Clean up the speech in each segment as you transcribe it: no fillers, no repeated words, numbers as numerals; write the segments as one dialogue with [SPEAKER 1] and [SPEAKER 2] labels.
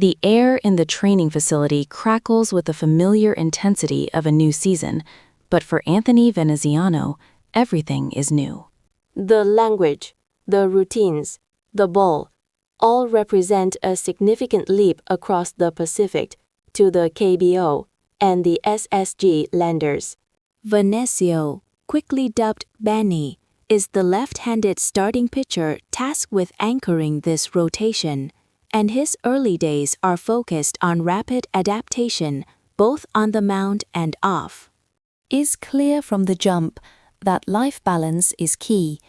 [SPEAKER 1] The air in the training facility crackles with the familiar intensity of a new season, but for Anthony Beniziano, everything is new.
[SPEAKER 2] The language, the routines, the ball, all represent a significant leap across the Pacific to the KBO and the SSG landers. Beniziano, quickly dubbed Benny, is the left-handed starting pitcher tasked with anchoring this rotation, and his early days are focused on rapid adaptation, both on the mound and off.
[SPEAKER 1] It's clear from the jump that life balance is key.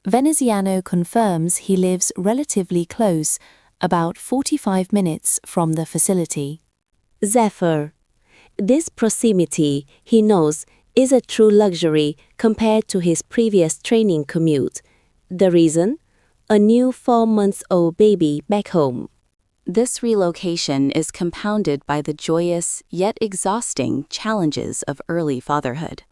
[SPEAKER 1] Beniziano confirms he lives relatively close, about 45 minutes from the facility.
[SPEAKER 2] Zephyr. This proximity, he knows, is a true luxury compared to his previous training commute. The reason? A new 4-month-old baby back home.
[SPEAKER 1] This relocation is compounded by the joyous yet exhausting challenges of early fatherhood.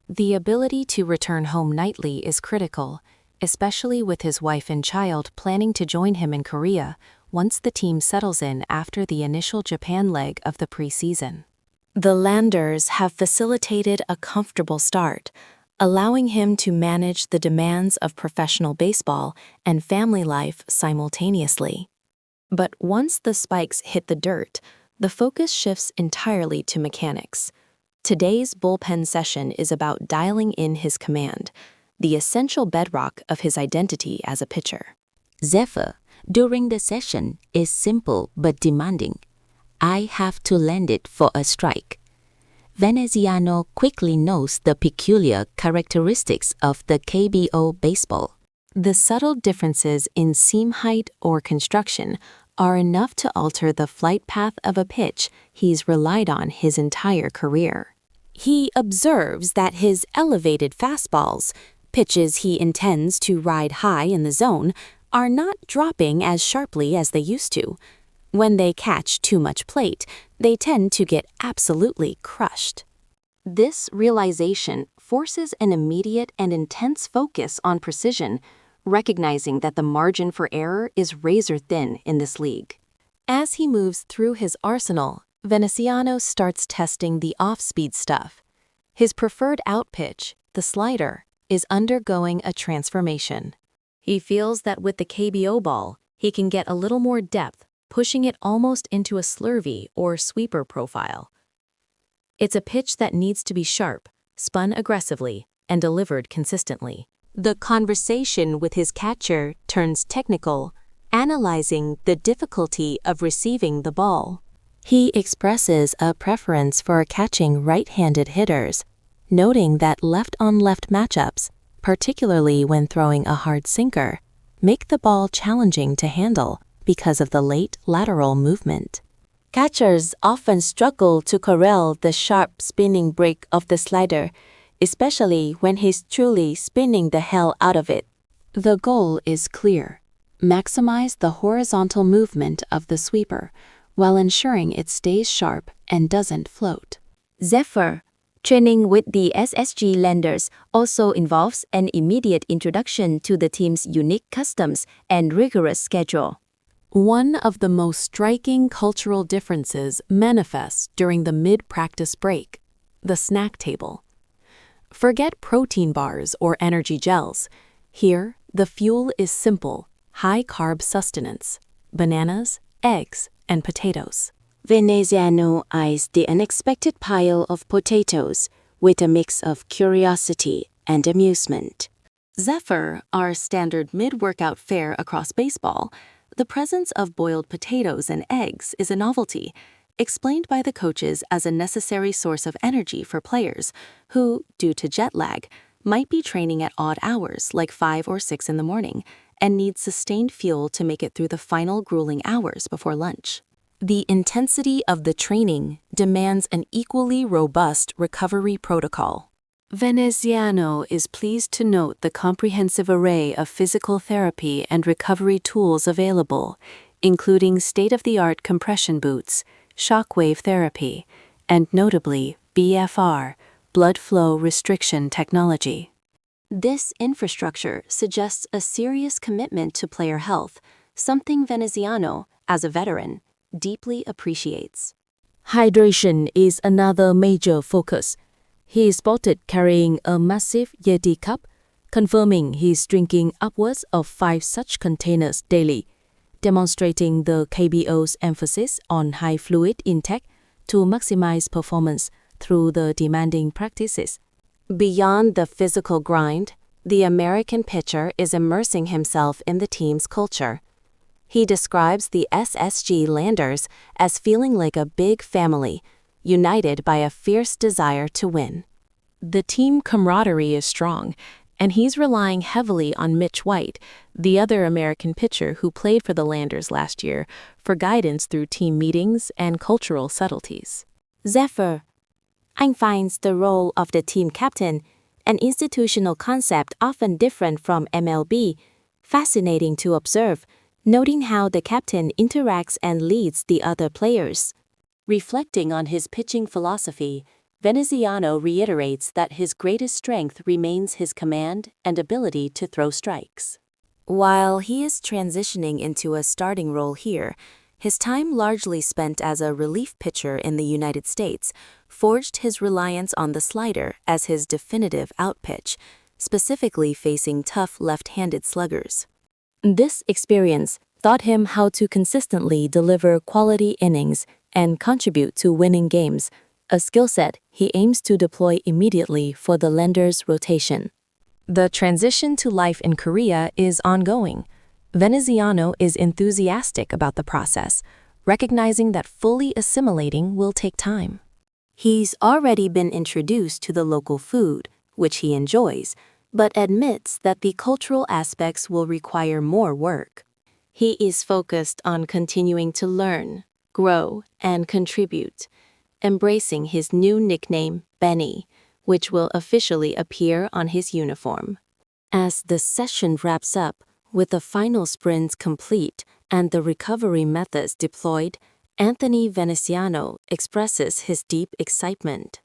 [SPEAKER 1] The ability to return home nightly is critical, especially with his wife and child planning to join him in Korea once the team settles in after the initial Japan leg of the preseason. The Landers have facilitated a comfortable start, allowing him to manage the demands of professional baseball and family life simultaneously. But once the spikes hit the dirt, the focus shifts entirely to mechanics. Today's bullpen session is about dialing in his command, the essential bedrock of his identity as a pitcher.
[SPEAKER 3] Zephyr, during the session, is simple but demanding. I have to land it for a strike. Beniziano quickly knows the peculiar characteristics of the KBO baseball.
[SPEAKER 1] The subtle differences in seam height or construction are enough to alter the flight path of a pitch he's relied on his entire career. He observes that his elevated fastballs, pitches he intends to ride high in the zone, are not dropping as sharply as they used to. When they catch too much plate, they tend to get absolutely crushed. This realization forces an immediate and intense focus on precision, recognizing that the margin for error is razor-thin in this league. As he moves through his arsenal, Beniziano starts testing the off-speed stuff. His preferred out-pitch, the slider, is undergoing a transformation. He feels that with the KBO ball, he can get a little more depth, pushing it almost into a slurvy or sweeper profile. It's a pitch that needs to be sharp, spun aggressively, and delivered consistently. The conversation with his catcher turns technical, analyzing the difficulty of receiving the ball. He expresses a preference for catching right-handed hitters, noting that left-on-left matchups, particularly when throwing a hard sinker, make the ball challenging to handle because of the late lateral movement.
[SPEAKER 2] Catchers often struggle to corral the sharp spinning break of the slider, especially when he's truly spinning the hell out of it.
[SPEAKER 1] The goal is clear: maximize the horizontal movement of the sweeper while ensuring it stays sharp and doesn't float.
[SPEAKER 2] Zephyr, training with the SSG Landers, also involves an immediate introduction to the team's unique customs and rigorous schedule.
[SPEAKER 1] One of the most striking cultural differences manifests during the mid-practice break: the snack table. Forget protein bars or energy gels. Here, the fuel is simple, high-carb sustenance: bananas, eggs, and potatoes.
[SPEAKER 2] Beniziano eyes the unexpected pile of potatoes with a mix of curiosity and amusement.
[SPEAKER 1] Zephyr, our standard mid-workout fare across baseball, the presence of boiled potatoes and eggs is a novelty, explained by the coaches as a necessary source of energy for players who, due to jet lag, might be training at odd hours like 5 or 6 in the morning and need sustained fuel to make it through the final grueling hours before lunch. The intensity of the training demands an equally robust recovery protocol. Beniziano is pleased to note the comprehensive array of physical therapy and recovery tools available, including state-of-the-art compression boots, shockwave therapy, and notably BFR, blood flow restriction technology. This infrastructure suggests a serious commitment to player health, something Beniziano, as a veteran, deeply appreciates.
[SPEAKER 2] Hydration is another major focus. He is spotted carrying a massive Yeti cup, confirming he's drinking upwards of 5 such containers daily, demonstrating the KBO's emphasis on high fluid intake to maximize performance through the demanding practices.
[SPEAKER 1] Beyond the physical grind, the American pitcher is immersing himself in the team's culture. He describes the SSG Landers as feeling like a big family, united by a fierce desire to win. The team camaraderie is strong, and he's relying heavily on Mitch White, the other American pitcher who played for the Landers last year, for guidance through team meetings and cultural subtleties.
[SPEAKER 2] Zephyr. Anh finds the role of the team captain, an institutional concept often different from MLB, fascinating to observe, noting how the captain interacts and leads the other players.
[SPEAKER 1] Reflecting on his pitching philosophy, Beniziano reiterates that his greatest strength remains his command and ability to throw strikes. While he is transitioning into a starting role here, his time largely spent as a relief pitcher in the United States forged his reliance on the slider as his definitive outpitch, specifically facing tough left-handed sluggers.
[SPEAKER 2] This experience taught him how to consistently deliver quality innings and contribute to winning games, a skill set he aims to deploy immediately for the Landers' rotation.
[SPEAKER 1] The transition to life in Korea is ongoing. Beniziano is enthusiastic about the process, recognizing that fully assimilating will take time.
[SPEAKER 2] He's already been introduced to the local food, which he enjoys, but admits that the cultural aspects will require more work. He is focused on continuing to learn, grow, and contribute, embracing his new nickname, Benny, which will officially appear on his uniform. As the session wraps up, with the final sprints complete and the recovery methods deployed, Anthony Beniziano expresses his deep excitement.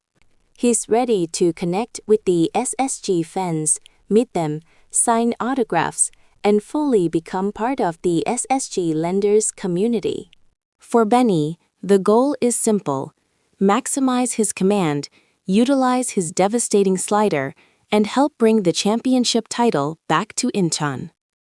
[SPEAKER 2] He's ready to connect with the SSG fans, meet them, sign autographs, and fully become part of the SSG Landers community. For Benny, the goal is simple: maximize his command, utilize his devastating slider, and help bring the championship title back to Incheon.